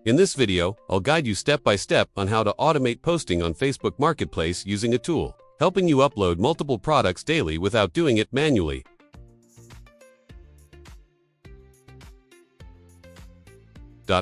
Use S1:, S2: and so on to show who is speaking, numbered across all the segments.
S1: In this video, I'll guide you step by step on how to automate posting on Facebook Marketplace using a tool, helping you upload multiple products daily without doing it manually.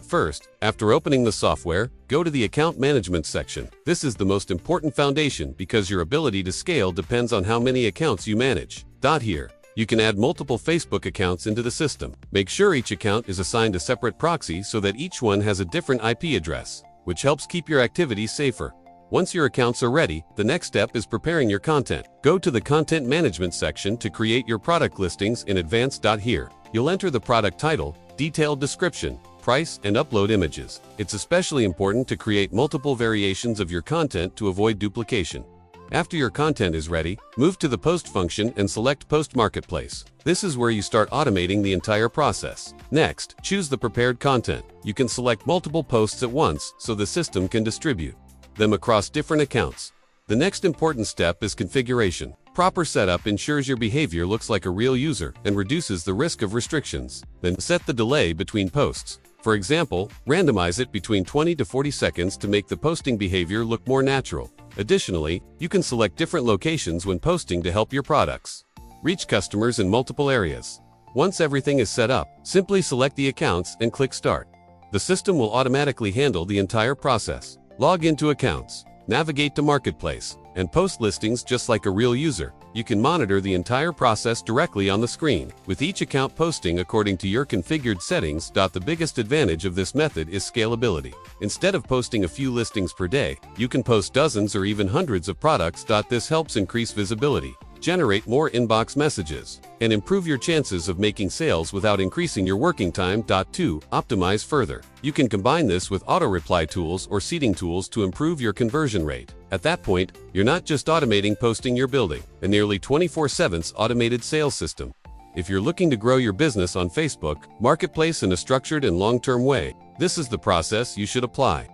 S1: First, after opening the software, go to the Account Management section. This is the most important foundation because your ability to scale depends on how many accounts you manage. Here, you can add multiple Facebook accounts into the system. Make sure each account is assigned a separate proxy so that each one has a different IP address, which helps keep your activities safer. Once your accounts are ready, the next step is preparing your content. Go to the Content Management section to create your product listings in advance. Here, you'll enter the product title, detailed description, price, and upload images. It's especially important to create multiple variations of your content to avoid duplication. After your content is ready, move to the Post function and select Post Marketplace. This is where you start automating the entire process. Next, choose the prepared content. You can select multiple posts at once so the system can distribute them across different accounts. The next important step is configuration. Proper setup ensures your behavior looks like a real user and reduces the risk of restrictions. Then set the delay between posts. For example, randomize it between 20 to 40 seconds to make the posting behavior look more natural. Additionally, you can select different locations when posting to help your products reach customers in multiple areas. Once everything is set up, simply select the accounts and click Start. The system will automatically handle the entire process. Log into accounts, navigate to Marketplace, and post listings just like a real user. You can monitor the entire process directly on the screen, with each account posting according to your configured settings. The biggest advantage of this method is scalability. Instead of posting a few listings per day, you can post dozens or even hundreds of products. This helps increase visibility, generate more inbox messages, and improve your chances of making sales without increasing your working time. 2. Optimize further. You can combine this with auto-reply tools or seeding tools to improve your conversion rate. At that point, you're not just automating posting, you're building a nearly 24/7 automated sales system. If you're looking to grow your business on Facebook Marketplace in a structured and long-term way, this is the process you should apply.